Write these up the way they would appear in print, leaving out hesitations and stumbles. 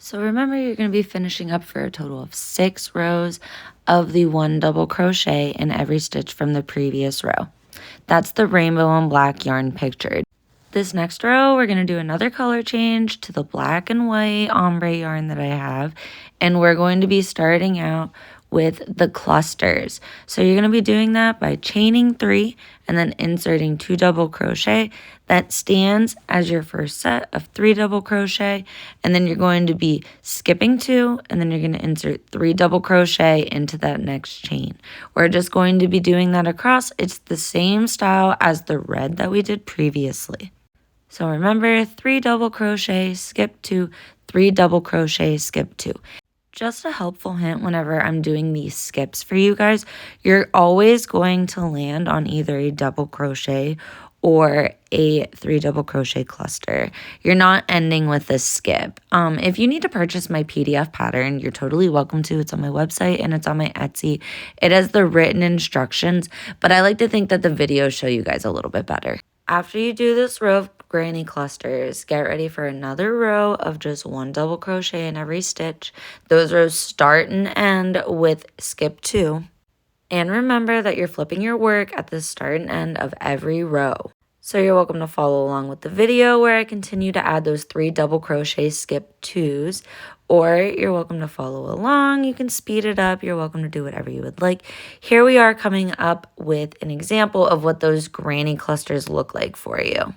So remember, you're going to be finishing up for a total of 6 rows of the 1 double crochet in every stitch from the previous row. That's the rainbow and black yarn pictured. This next row, we're going to do another color change to the black and white ombre yarn that I have, and we're going to be starting out with the clusters. So you're going to be doing that by chaining 3 and then inserting 2 double crochet. That stands as your first set of 3 double crochet, and then you're going to be skipping 2 and then you're going to insert 3 double crochet into that next chain. We're just going to be doing that across. It's the same style as the red that we did previously. So remember, 3 double crochet, skip 2, 3 double crochet, skip 2. Just a helpful hint whenever I'm doing these skips for you guys, you're always going to land on either a double crochet or a 3 double crochet cluster. You're not ending with a skip. If you need to purchase my PDF pattern, you're totally welcome to. It's on my website and it's on my Etsy. It has the written instructions, but I like to think that the videos show you guys a little bit better. After you do this row of granny clusters, get ready for another row of just 1 double crochet in every stitch. Those rows start and end with skip 2. And remember that you're flipping your work at the start and end of every row. So you're welcome to follow along with the video where I continue to add those 3 double crochet skip 2s, or you're welcome to follow along. You can speed it up. You're welcome to do whatever you would like. Here we are coming up with an example of what those granny clusters look like for you.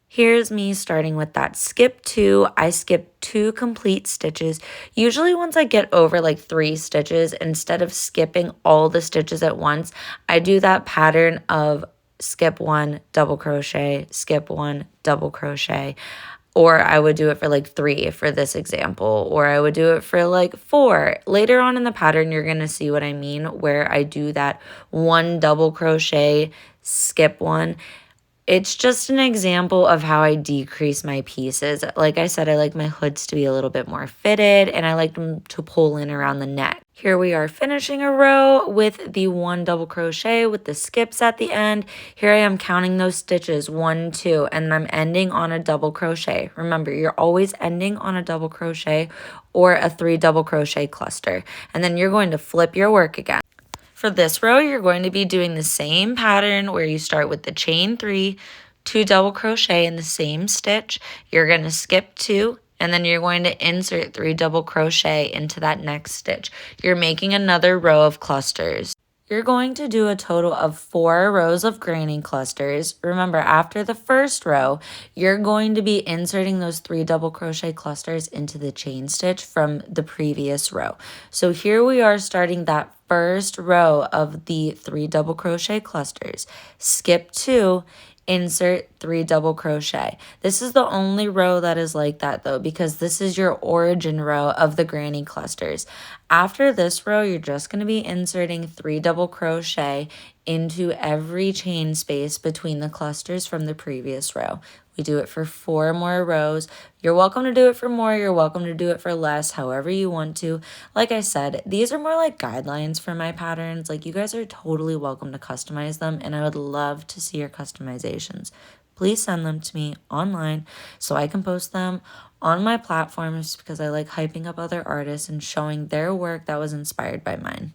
Here's me starting with that skip 2. I skip 2 complete stitches. Usually once I get over like 3 stitches, instead of skipping all the stitches at once, I do that pattern of skip 1, double crochet, skip 1, double crochet. Or I would do it for like 3 for this example, or I would do it for like 4. Later on in the pattern, you're going to see what I mean, where I do that 1 double crochet, skip 1. It's just an example of how I decrease my pieces. Like I said, I like my hoods to be a little bit more fitted, and I like them to pull in around the neck. Here we are finishing a row with the 1 double crochet with the skips at the end. Here I am counting those stitches, 1, 2, and I'm ending on a double crochet. Remember, you're always ending on a double crochet or a 3 double crochet cluster, and then you're going to flip your work again. For this row, you're going to be doing the same pattern where you start with the chain 3, 2 double crochet in the same stitch. You're going to skip 2, and then you're going to insert 3 double crochet into that next stitch. You're making another row of clusters. You're going to do a total of 4 rows of granny clusters. Remember, after the first row, you're going to be inserting those 3 double crochet clusters into the chain stitch from the previous row. So here we are starting that first row of the 3 double crochet clusters. Skip 2, insert 3 double crochet. This is the only row that is like that though, because this is your origin row of the granny clusters. After this row, you're just going to be inserting 3 double crochet into every chain space between the clusters from the previous row. We do it for 4 more rows. You're welcome to do it for more. You're welcome to do it for less, however you want to. Like I said, these are more like guidelines for my patterns. Like, you guys are totally welcome to customize them, and I would love to see your customizations. Please send them to me online so I can post them on my platforms, because I like hyping up other artists and showing their work that was inspired by mine.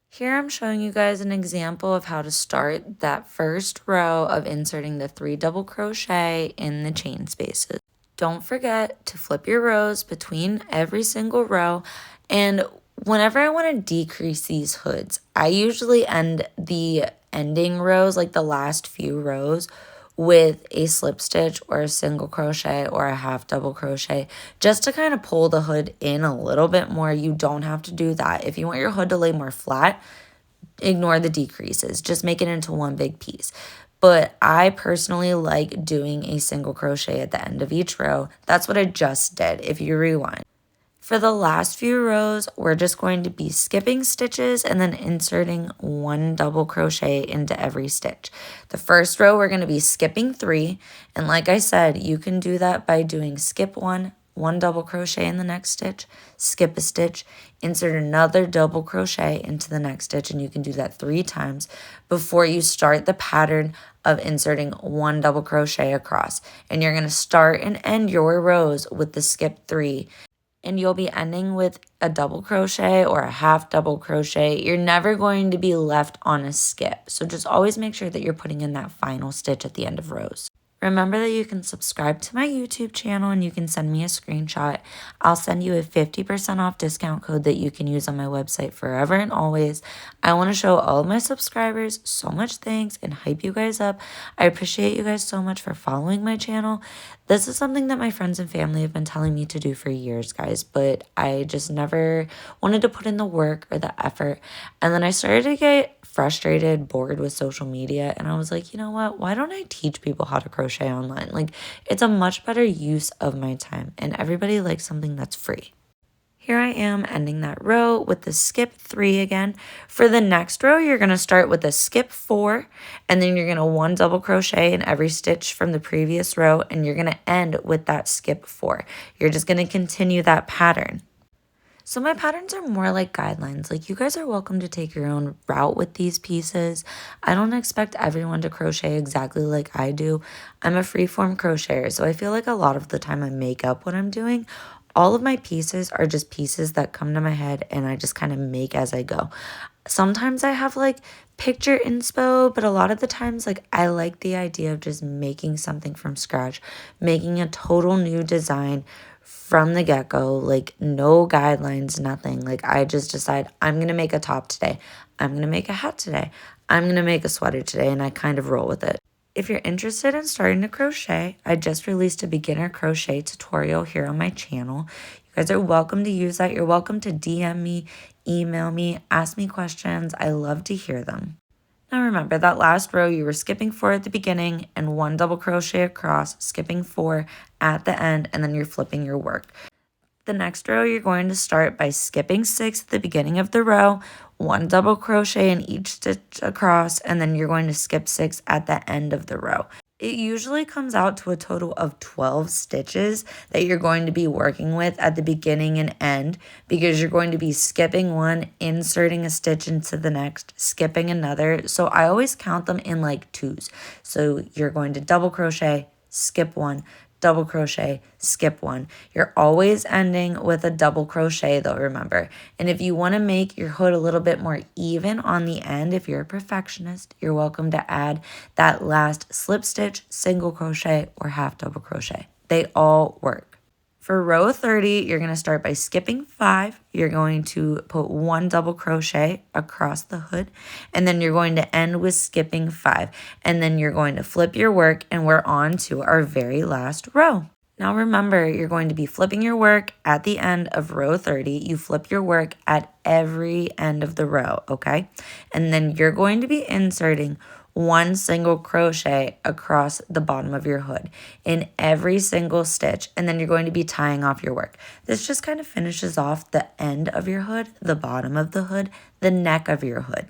Here I'm showing you guys an example of how to start that first row of inserting the 3 double crochet in the chain spaces. Don't forget to flip your rows between every single row, and whenever I want to decrease these hoods, I usually end the ending rows, like the last few rows, with a slip stitch or a single crochet or a half double crochet, just to kind of pull the hood in a little bit more. You don't have to do that. If you want your hood to lay more flat, ignore the decreases, just make it into one big piece. But I personally like doing a single crochet at the end of each row. That's what I just did if you rewind. For the last few rows, we're just going to be skipping stitches and then inserting 1 double crochet into every stitch. The first row, we're going to be skipping 3. And like I said, you can do that by doing skip 1, 1 double crochet in the next stitch, skip a stitch, insert another double crochet into the next stitch, and you can do that 3 times before you start the pattern of inserting 1 double crochet across. And you're going to start and end your rows with the skip 3. and you'll be ending with a double crochet or a half double crochet. You're never going to be left on a skip. So just always make sure that you're putting in that final stitch at the end of rows. Remember that you can subscribe to my YouTube channel and you can send me a screenshot. I'll send you a 50% off discount code that you can use on my website forever and always. I want to show all of my subscribers so much thanks and hype you guys up. I appreciate you guys so much for following my channel. This is something that my friends and family have been telling me to do for years, guys, but I just never wanted to put in the work or the effort. And then I started to get frustrated, bored with social media, and I was like, you know what? Why don't I teach people how to crochet online? Like, it's a much better use of my time, and everybody likes something that's free. Here I am ending that row with the skip 3 again. For the next row, you're going to start with a skip 4, and then you're going to 1 double crochet in every stitch from the previous row, and you're going to end with that skip 4. You're just going to continue that pattern. So my patterns are more like guidelines. Like, you guys are welcome to take your own route with these pieces. I don't expect everyone to crochet exactly like I do. I'm a freeform crocheter, so I feel like a lot of the time I make up what I'm doing. All of my pieces are just pieces that come to my head and I just kind of make as I go. Sometimes I have like picture inspo, but a lot of the times like I like the idea of just making something from scratch, making a total new design from the get-go, like no guidelines, nothing. Like I just decide I'm going to make a top today. I'm going to make a hat today. I'm going to make a sweater today, and I kind of roll with it. If you're interested in starting to crochet, I just released a beginner crochet tutorial here on my channel. You guys are welcome to use that. You're welcome to DM me, email me, ask me questions. I love to hear them. Now remember, that last row you were skipping 4 at the beginning and 1 double crochet across, skipping 4 at the end, and then you're flipping your work. The next row you're going to start by skipping 6 at the beginning of the row, 1 double crochet in each stitch across, and then you're going to skip 6 at the end of the row. It usually comes out to a total of 12 stitches that you're going to be working with at the beginning and end, because you're going to be skipping 1, inserting a stitch into the next, skipping another. So I always count them in like 2s. So you're going to double crochet, skip 1, double crochet, skip 1. You're always ending with a double crochet though, remember. And if you want to make your hood a little bit more even on the end, if you're a perfectionist, you're welcome to add that last slip stitch, single crochet, or half double crochet. They all work. For row 30, you're going to start by skipping 5. You're going to put 1 double crochet across the hood, and then you're going to end with skipping 5. And then you're going to flip your work, and we're on to our very last row. Now remember, you're going to be flipping your work at the end of row 30. You flip your work at every end of the row, okay? And then you're going to be inserting 1 single crochet across the bottom of your hood in every single stitch, and then you're going to be tying off your work. This just kind of finishes off the end of your hood, the bottom of the hood, the neck of your hood.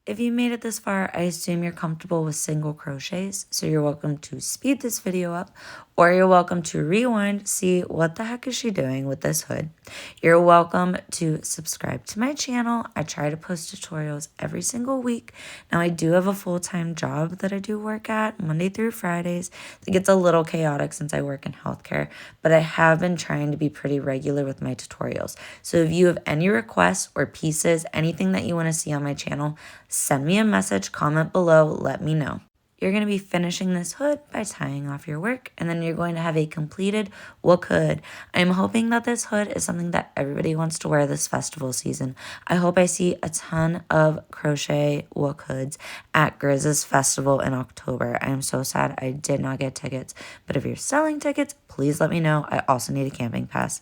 If you made it this far, I assume you're comfortable with single crochets, so you're welcome to speed this video up, or you're welcome to rewind, see what the heck is she doing with this hood. You're welcome to subscribe to my channel. I try to post tutorials every single week. Now, I do have a full-time job that I do work at Monday through Fridays. It gets a little chaotic since I work in healthcare, but I have been trying to be pretty regular with my tutorials. So if you have any requests or pieces, anything that you want to see on my channel, send me a message, comment below, let me know. You're going to be finishing this hood by tying off your work, and then you're going to have a completed Wook hood. I'm hoping that this hood is something that everybody wants to wear this festival season. I hope I see a ton of crochet Wook hoods at Grizz's festival in October. I am so sad I did not get tickets, but if you're selling tickets, please let me know. I also need a camping pass.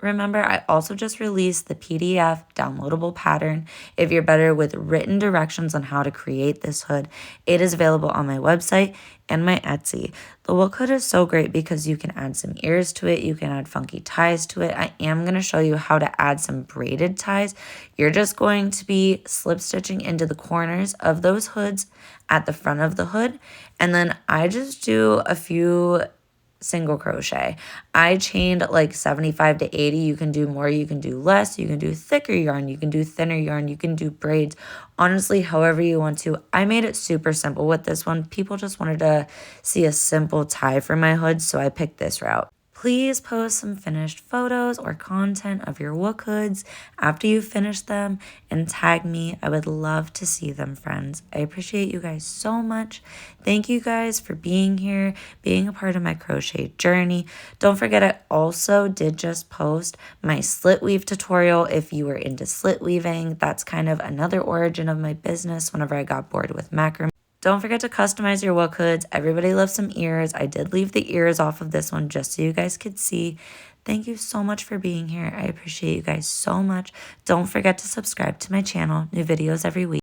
Remember, I also just released the PDF downloadable pattern. If you're better with written directions on how to create this hood, it is available on my website and my Etsy. The Wook hood is so great because you can add some ears to it. You can add funky ties to it. I am going to show you how to add some braided ties. You're just going to be slip stitching into the corners of those hoods at the front of the hood. And then I just do a few single crochet. I chained like 75 to 80. You can do more, you can do less, you can do thicker yarn, you can do thinner yarn, you can do braids. Honestly, however you want to. I made it super simple with this one. People just wanted to see a simple tie for my hood, so I picked this route. Please post some finished photos or content of your Wook hoods after you finish them and tag me. I would love to see them, friends. I appreciate you guys so much. Thank you guys for being here, being a part of my crochet journey. Don't forget, I also did just post my slit weave tutorial if you were into slit weaving. That's kind of another origin of my business whenever I got bored with macrame. Don't forget to customize your Wook hoods. Everybody loves some ears. I did leave the ears off of this one just so you guys could see. Thank you so much for being here. I appreciate you guys so much. Don't forget to subscribe to my channel. New videos every week.